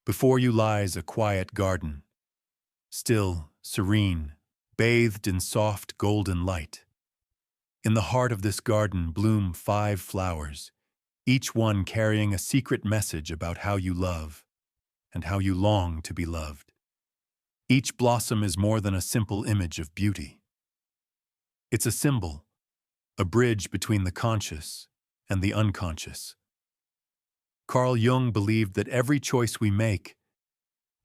Before you lies a quiet garden, still, serene, bathed in soft golden light. In the heart of this garden bloom 5 flowers, each one carrying a secret message about how you love and how you long to be loved. Each blossom is more than a simple image of beauty. It's a symbol, a bridge between the conscious and the unconscious. Carl Jung believed that every choice we make,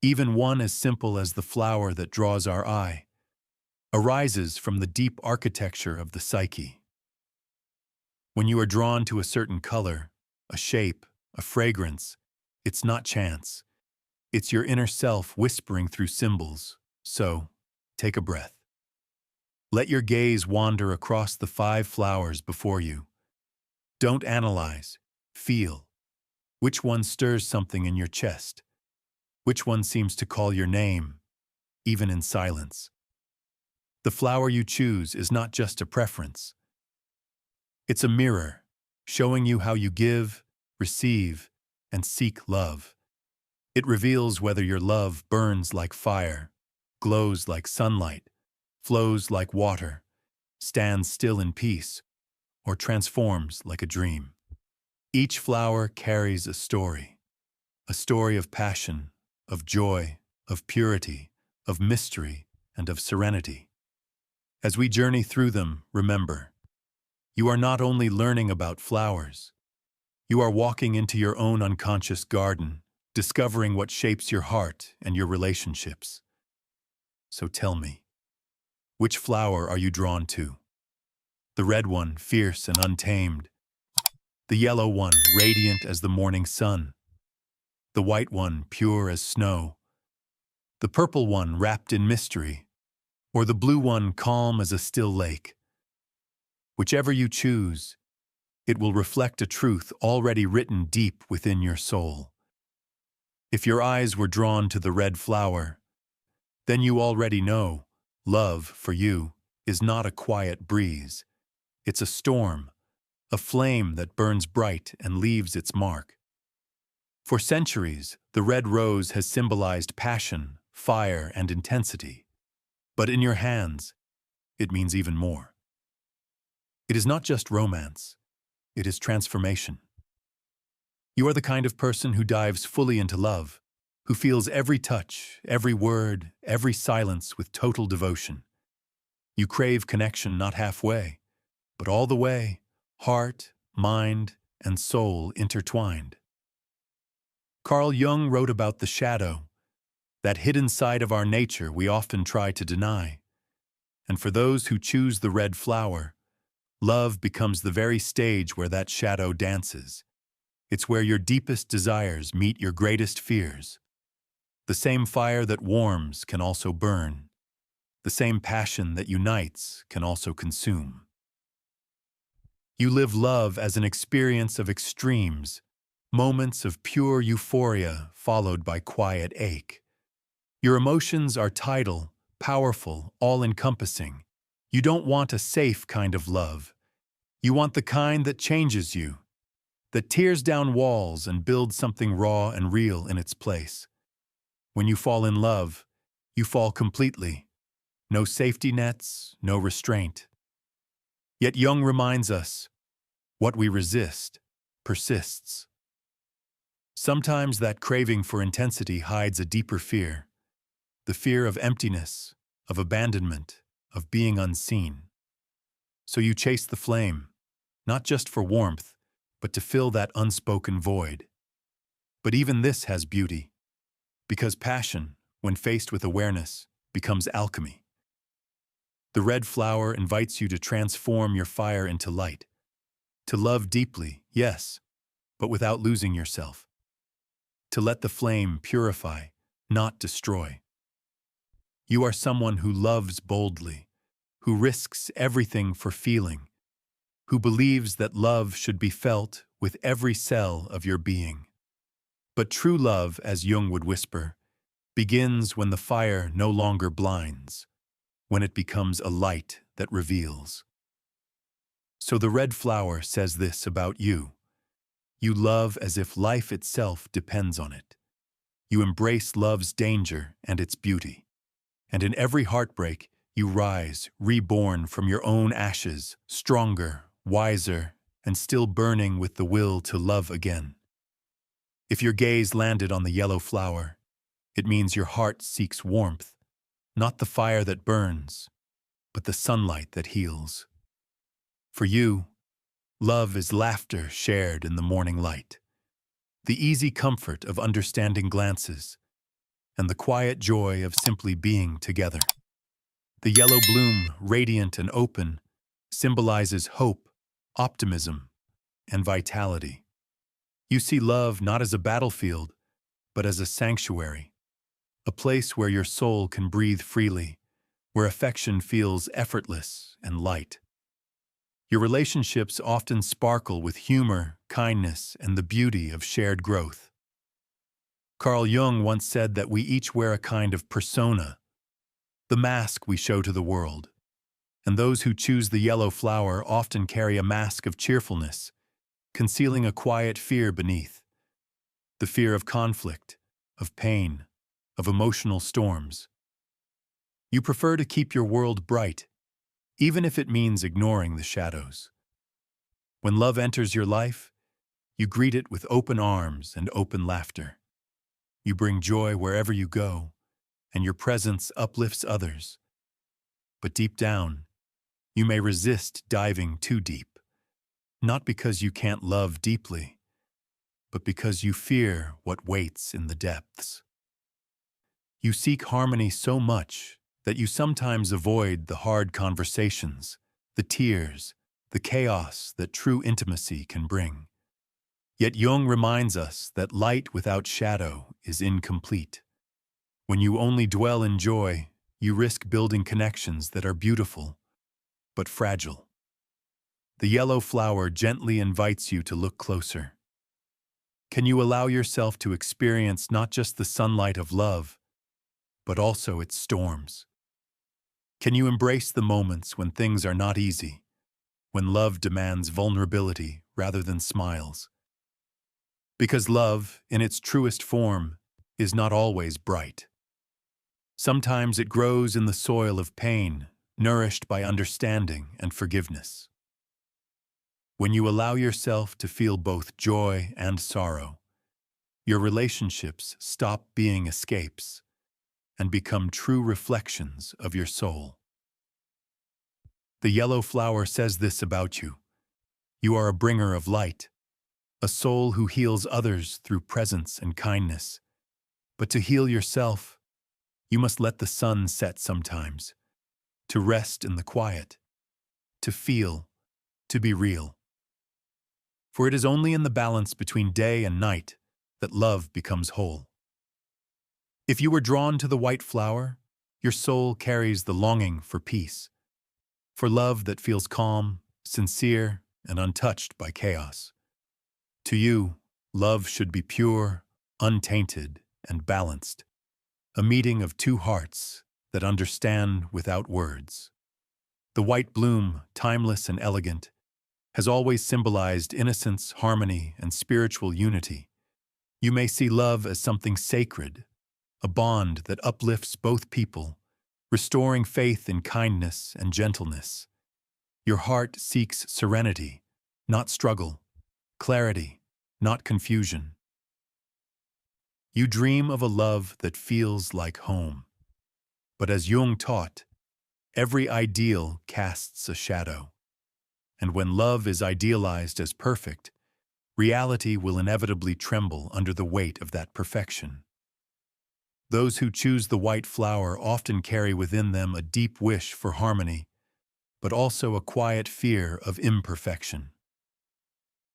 even one as simple as the flower that draws our eye, arises from the deep architecture of the psyche. When you are drawn to a certain color, a shape, a fragrance, it's not chance. It's your inner self whispering through symbols. So, take a breath. Let your gaze wander across the 5 flowers before you. Don't analyze, feel. Which one stirs something in your chest? Which one seems to call your name, even in silence? The flower you choose is not just a preference. It's a mirror, showing you how you give, receive, and seek love. It reveals whether your love burns like fire, glows like sunlight, flows like water, stands still in peace, or transforms like a dream. Each flower carries a story of passion, of joy, of purity, of mystery, and of serenity. As we journey through them, remember, you are not only learning about flowers, you are walking into your own unconscious garden, discovering what shapes your heart and your relationships. So tell me, which flower are you drawn to? The red one, fierce and untamed. The yellow one, radiant as the morning sun. The white one, pure as snow. The purple one, wrapped in mystery. Or the blue one, calm as a still lake. Whichever you choose, it will reflect a truth already written deep within your soul. If your eyes were drawn to the red flower, then you already know love, for you, is not a quiet breeze. It's a storm, a flame that burns bright and leaves its mark. For centuries, the red rose has symbolized passion, fire, and intensity. But in your hands, it means even more. It is not just romance, it is transformation. You are the kind of person who dives fully into love, who feels every touch, every word, every silence with total devotion. You crave connection not halfway, but all the way, heart, mind, and soul intertwined. Carl Jung wrote about the shadow, that hidden side of our nature we often try to deny. And for those who choose the red flower, love becomes the very stage where that shadow dances. It's where your deepest desires meet your greatest fears. The same fire that warms can also burn. The same passion that unites can also consume. You live love as an experience of extremes, moments of pure euphoria followed by quiet ache. Your emotions are tidal, powerful, all-encompassing. You don't want a safe kind of love. You want the kind that changes you, that tears down walls and builds something raw and real in its place. When you fall in love, you fall completely. No safety nets, no restraint. Yet Jung reminds us, what we resist persists. Sometimes that craving for intensity hides a deeper fear, the fear of emptiness, of abandonment, of being unseen. So you chase the flame, not just for warmth, but to fill that unspoken void. But even this has beauty, because passion, when faced with awareness, becomes alchemy. The red flower invites you to transform your fire into light, to love deeply, yes, but without losing yourself. To let the flame purify, not destroy. You are someone who loves boldly, who risks everything for feeling, who believes that love should be felt with every cell of your being. But true love, as Jung would whisper, begins when the fire no longer blinds, when it becomes a light that reveals. So the red flower says this about you. You love as if life itself depends on it. You embrace love's danger and its beauty. And in every heartbreak, you rise, reborn from your own ashes, stronger, wiser, and still burning with the will to love again. If your gaze landed on the yellow flower, it means your heart seeks warmth, not the fire that burns, but the sunlight that heals. For you, love is laughter shared in the morning light, the easy comfort of understanding glances, and the quiet joy of simply being together. The yellow bloom, radiant and open, symbolizes hope, optimism, and vitality. You see love not as a battlefield, but as a sanctuary, a place where your soul can breathe freely, where affection feels effortless and light. Your relationships often sparkle with humor, kindness, and the beauty of shared growth. Carl Jung once said that we each wear a kind of persona, the mask we show to the world, and those who choose the yellow flower often carry a mask of cheerfulness, concealing a quiet fear beneath, the fear of conflict, of pain, of emotional storms. You prefer to keep your world bright, even if it means ignoring the shadows. When love enters your life, you greet it with open arms and open laughter. You bring joy wherever you go, and your presence uplifts others. But deep down, you may resist diving too deep, not because you can't love deeply, but because you fear what waits in the depths. You seek harmony so much that you sometimes avoid the hard conversations, the tears, the chaos that true intimacy can bring. Yet Jung reminds us that light without shadow is incomplete. When you only dwell in joy, you risk building connections that are beautiful, but fragile. The yellow flower gently invites you to look closer. Can you allow yourself to experience not just the sunlight of love, but also its storms? Can you embrace the moments when things are not easy, when love demands vulnerability rather than smiles? Because love, in its truest form, is not always bright. Sometimes it grows in the soil of pain, nourished by understanding and forgiveness. When you allow yourself to feel both joy and sorrow, your relationships stop being escapes and become true reflections of your soul. The yellow flower says this about you. You are a bringer of light, a soul who heals others through presence and kindness. But to heal yourself, you must let the sun set sometimes, to rest in the quiet, to feel, to be real. For it is only in the balance between day and night that love becomes whole. If you were drawn to the white flower, your soul carries the longing for peace, for love that feels calm, sincere, and untouched by chaos. To you, love should be pure, untainted, and balanced, a meeting of two hearts that understand without words. The white bloom, timeless and elegant, has always symbolized innocence, harmony, and spiritual unity. You may see love as something sacred, a bond that uplifts both people, restoring faith in kindness and gentleness. Your heart seeks serenity, not struggle, clarity, not confusion. You dream of a love that feels like home. But as Jung taught, every ideal casts a shadow. And when love is idealized as perfect, reality will inevitably tremble under the weight of that perfection. Those who choose the white flower often carry within them a deep wish for harmony, but also a quiet fear of imperfection.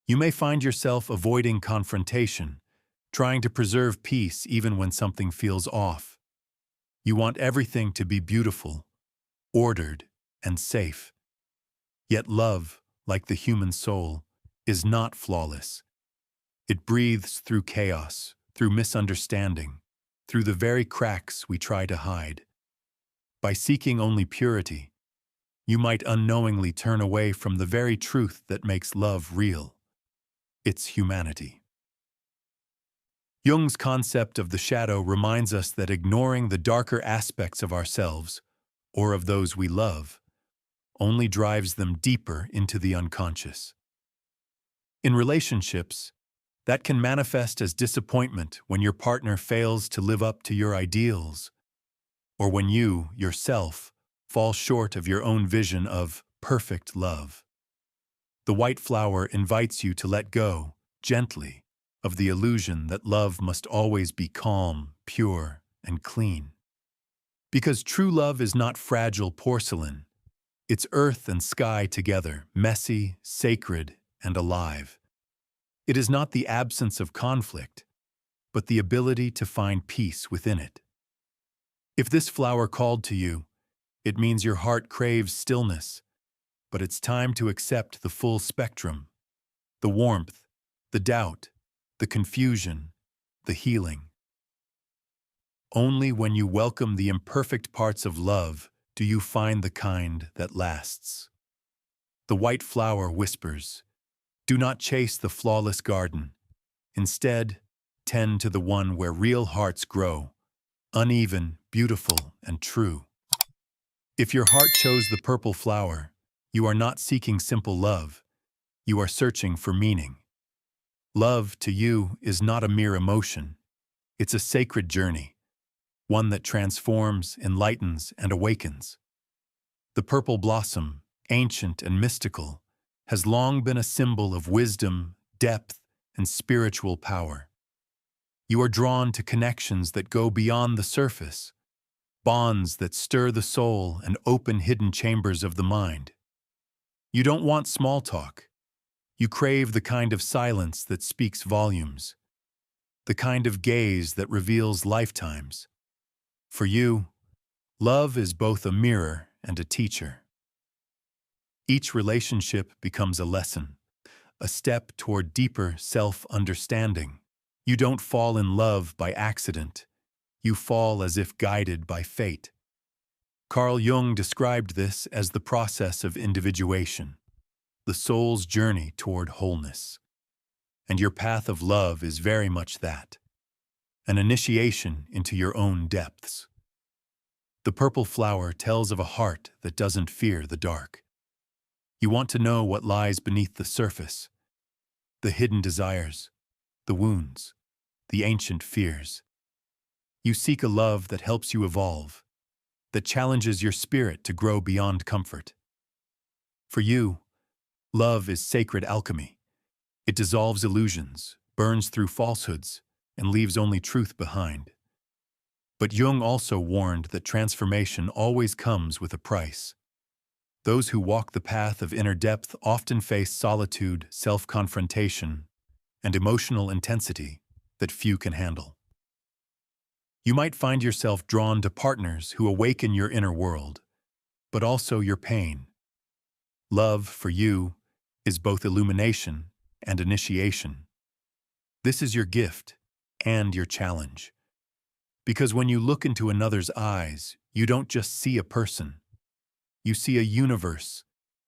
You may find yourself avoiding confrontation, trying to preserve peace even when something feels off. You want everything to be beautiful, ordered, and safe. Yet love, like the human soul, is not flawless. It breathes through chaos, through misunderstanding, through the very cracks we try to hide. By seeking only purity, you might unknowingly turn away from the very truth that makes love real. Its humanity. Jung's concept of the shadow reminds us that ignoring the darker aspects of ourselves, or of those we love, only drives them deeper into the unconscious. In relationships, that can manifest as disappointment when your partner fails to live up to your ideals, or when you, yourself, fall short of your own vision of perfect love. The white flower invites you to let go, gently, of the illusion that love must always be calm, pure, and clean. Because true love is not fragile porcelain. It's earth and sky together, messy, sacred, and alive. It is not the absence of conflict, but the ability to find peace within it. If this flower called to you, it means your heart craves stillness, but it's time to accept the full spectrum, the warmth, the doubt, the confusion, the healing. Only when you welcome the imperfect parts of love do you find the kind that lasts. The white flower whispers, "Do not chase the flawless garden. Instead, tend to the one where real hearts grow, uneven, beautiful, and true." If your heart chose the purple flower, you are not seeking simple love. You are searching for meaning. Love, to you, is not a mere emotion. It's a sacred journey, one that transforms, enlightens, and awakens. The purple blossom, ancient and mystical, has long been a symbol of wisdom, depth, and spiritual power. You are drawn to connections that go beyond the surface, bonds that stir the soul and open hidden chambers of the mind. You don't want small talk. You crave the kind of silence that speaks volumes, the kind of gaze that reveals lifetimes. For you, love is both a mirror and a teacher. Each relationship becomes a lesson, a step toward deeper self-understanding. You don't fall in love by accident. You fall as if guided by fate. Carl Jung described this as the process of individuation, the soul's journey toward wholeness. And your path of love is very much that, an initiation into your own depths. The purple flower tells of a heart that doesn't fear the dark. You want to know what lies beneath the surface, the hidden desires, the wounds, the ancient fears. You seek a love that helps you evolve, that challenges your spirit to grow beyond comfort. For you, love is sacred alchemy. It dissolves illusions, burns through falsehoods, and leaves only truth behind. But Jung also warned that transformation always comes with a price. Those who walk the path of inner depth often face solitude, self-confrontation, and emotional intensity that few can handle. You might find yourself drawn to partners who awaken your inner world, but also your pain. Love, for you, is both illumination and initiation. This is your gift and your challenge. Because when you look into another's eyes, you don't just see a person. You see a universe,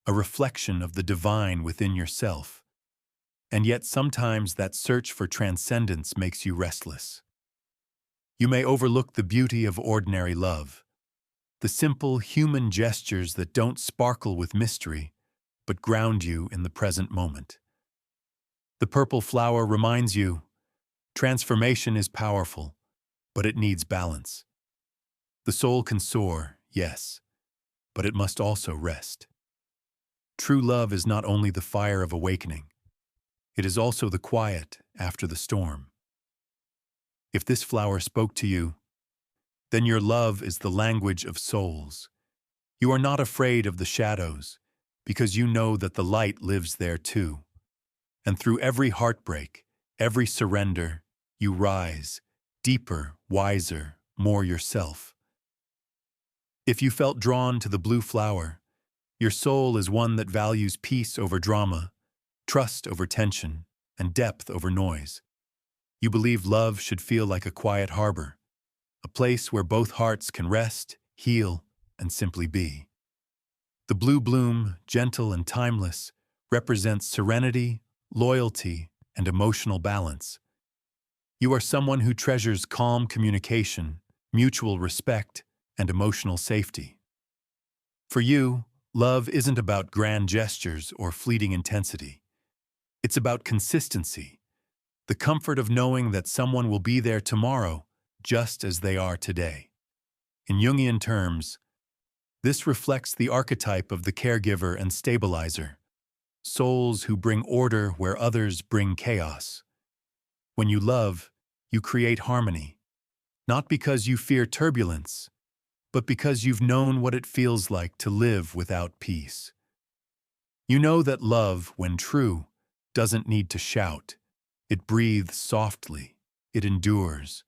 a reflection of the divine within yourself. And yet sometimes that search for transcendence makes you restless. You may overlook the beauty of ordinary love, the simple human gestures that don't sparkle with mystery, but ground you in the present moment. The purple flower reminds you, transformation is powerful, but it needs balance. The soul can soar, yes, but it must also rest. True love is not only the fire of awakening, it is also the quiet after the storm. If this flower spoke to you, then your love is the language of souls. You are not afraid of the shadows, because you know that the light lives there too. And through every heartbreak, every surrender, you rise, deeper, wiser, more yourself. If you felt drawn to the blue flower, your soul is one that values peace over drama, trust over tension, and depth over noise. You believe love should feel like a quiet harbor, a place where both hearts can rest, heal, and simply be. The blue bloom, gentle and timeless, represents serenity, loyalty, and emotional balance. You are someone who treasures calm communication, mutual respect, and emotional safety. For you, love isn't about grand gestures or fleeting intensity. It's about consistency, the comfort of knowing that someone will be there tomorrow just as they are today. In Jungian terms, this reflects the archetype of the caregiver and stabilizer, souls who bring order where others bring chaos. When you love, you create harmony, not because you fear turbulence, but because you've known what it feels like to live without peace. You know that love, when true, doesn't need to shout. It breathes softly, it endures,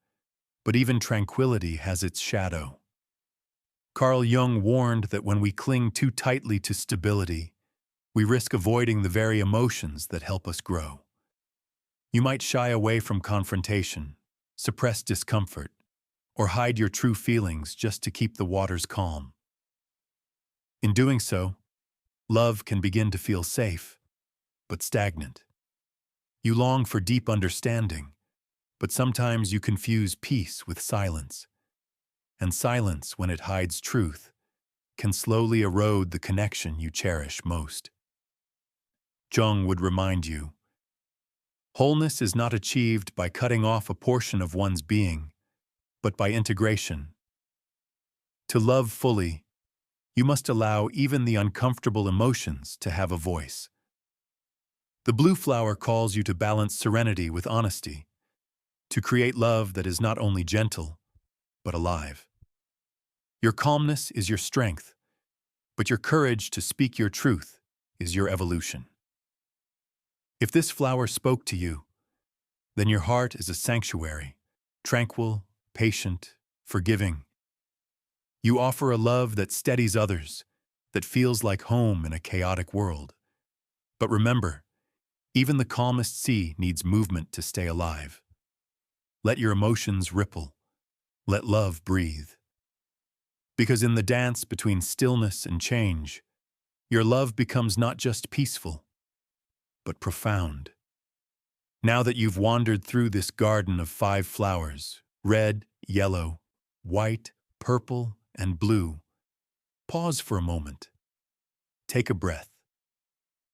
but even tranquility has its shadow. Carl Jung warned that when we cling too tightly to stability, we risk avoiding the very emotions that help us grow. You might shy away from confrontation, suppress discomfort, or hide your true feelings just to keep the waters calm. In doing so, love can begin to feel safe, but stagnant. You long for deep understanding, but sometimes you confuse peace with silence. And silence, when it hides truth, can slowly erode the connection you cherish most. Jung would remind you, wholeness is not achieved by cutting off a portion of one's being, but by integration. To love fully, you must allow even the uncomfortable emotions to have a voice. The blue flower calls you to balance serenity with honesty, to create love that is not only gentle, but alive. Your calmness is your strength, but your courage to speak your truth is your evolution. If this flower spoke to you, then your heart is a sanctuary, tranquil, patient, forgiving. You offer a love that steadies others, that feels like home in a chaotic world. But remember, even the calmest sea needs movement to stay alive. Let your emotions ripple. Let love breathe. Because in the dance between stillness and change, your love becomes not just peaceful, but profound. Now that you've wandered through this garden of 5 flowers, red, yellow, white, purple, and blue, pause for a moment. Take a breath.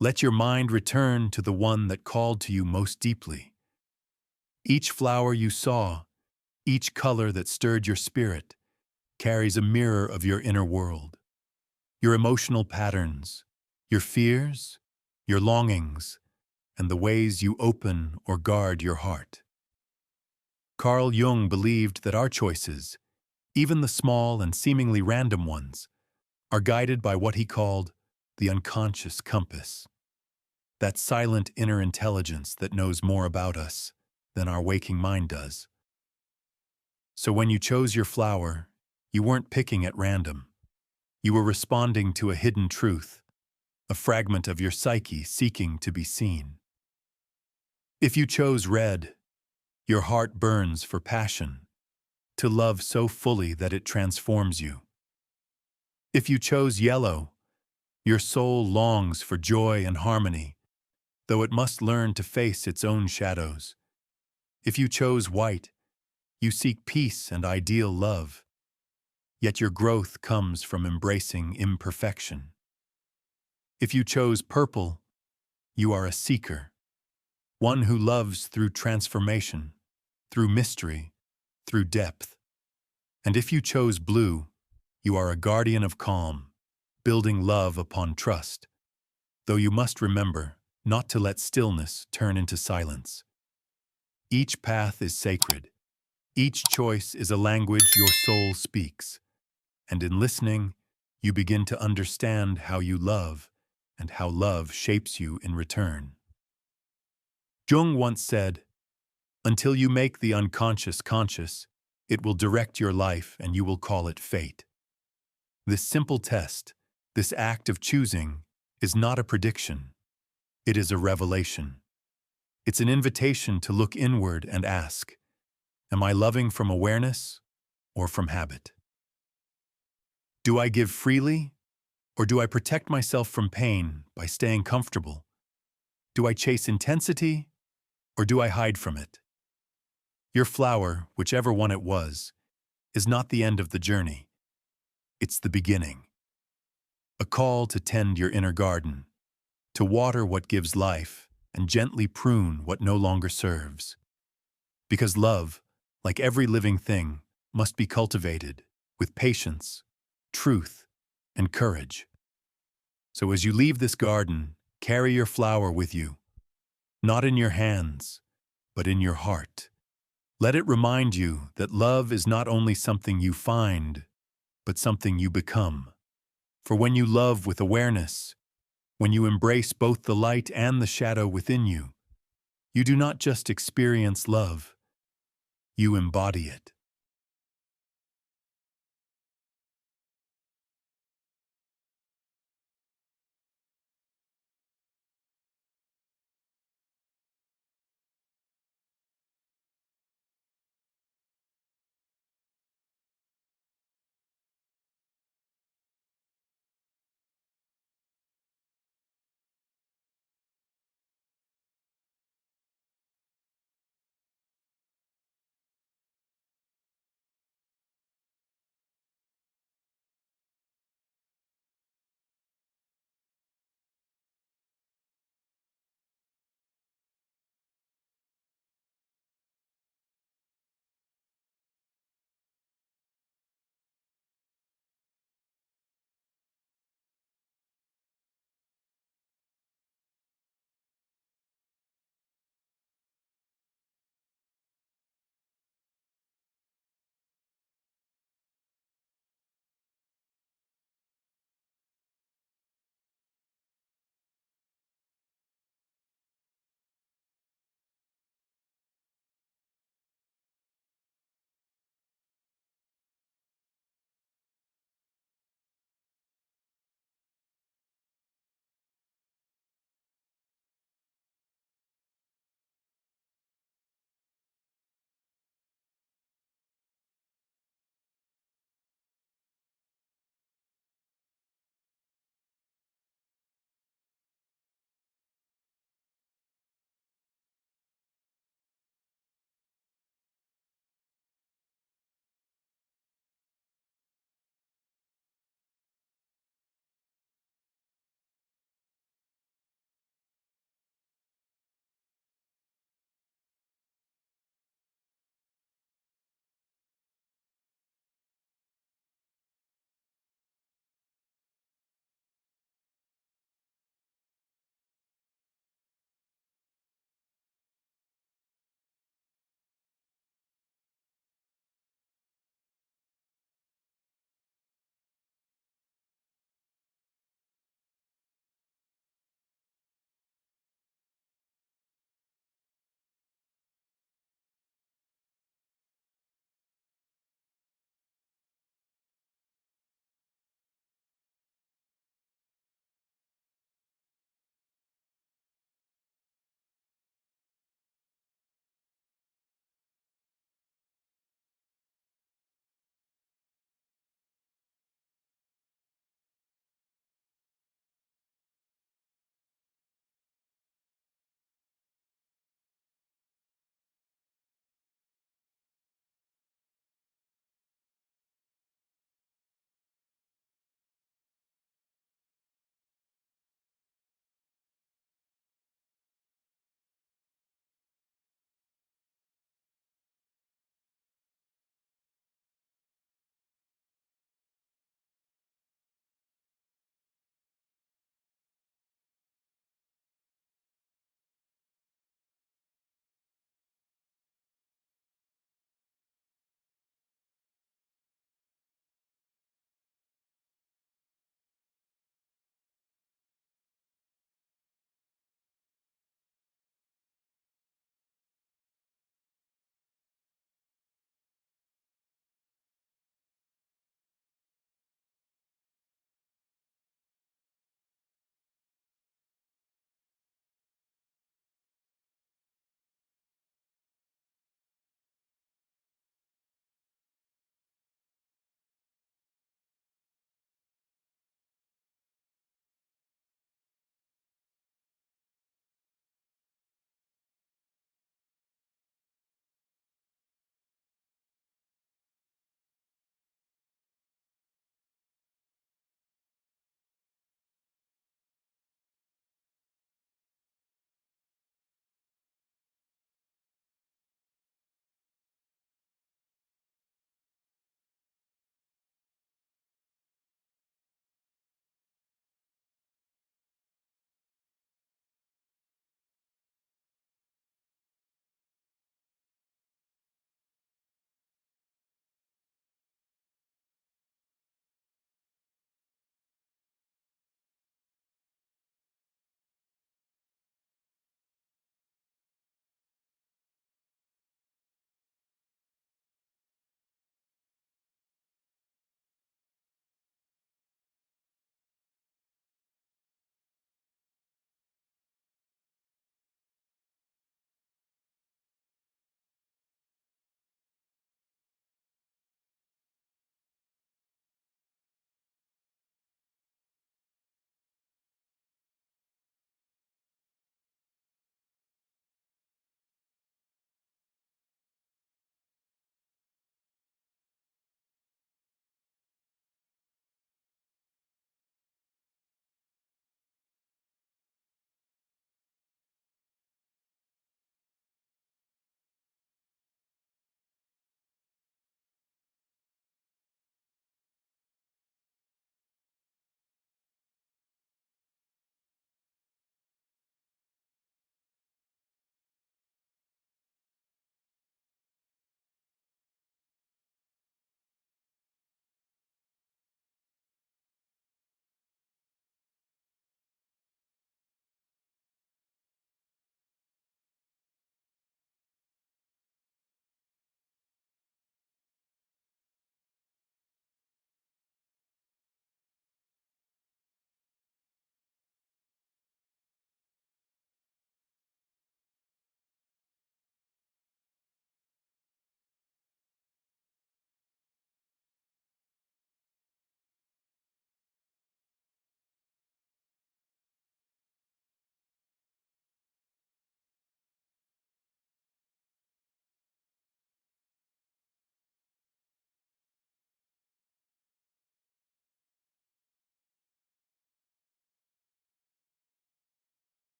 Let your mind return to the one that called to you most deeply. Each flower you saw, each color that stirred your spirit, carries a mirror of your inner world. Your emotional patterns, your fears, your longings, and the ways you open or guard your heart. Carl Jung believed that our choices, even the small and seemingly random ones, are guided by what he called the unconscious compass. That silent inner intelligence that knows more about us than our waking mind does. So when you chose your flower, you weren't picking at random. You were responding to a hidden truth, a fragment of your psyche seeking to be seen. If you chose red, your heart burns for passion, to love so fully that it transforms you. If you chose yellow, your soul longs for joy and harmony, though it must learn to face its own shadows. If you chose white, you seek peace and ideal love, yet your growth comes from embracing imperfection. If you chose purple, you are a seeker, one who loves through transformation, through mystery, through depth. And if you chose blue, you are a guardian of calm, building love upon trust, though you must remember not to let stillness turn into silence. Each path is sacred. Each choice is a language your soul speaks, and in listening, you begin to understand how you love and how love shapes you in return. Jung once said, "Until you make the unconscious conscious, it will direct your life and you will call it fate." This simple test, this act of choosing, is not a prediction. It is a revelation. It's an invitation to look inward and ask, am I loving from awareness or from habit? Do I give freely, or do I protect myself from pain by staying comfortable? Do I chase intensity, or do I hide from it? Your flower, whichever one it was, is not the end of the journey. It's the beginning. A call to tend your inner garden, to water what gives life and gently prune what no longer serves. Because love, like every living thing, must be cultivated with patience, truth, and courage. So as you leave this garden, carry your flower with you, not in your hands, but in your heart. Let it remind you that love is not only something you find, but something you become. For when you love with awareness, when you embrace both the light and the shadow within you, you do not just experience love, you embody it.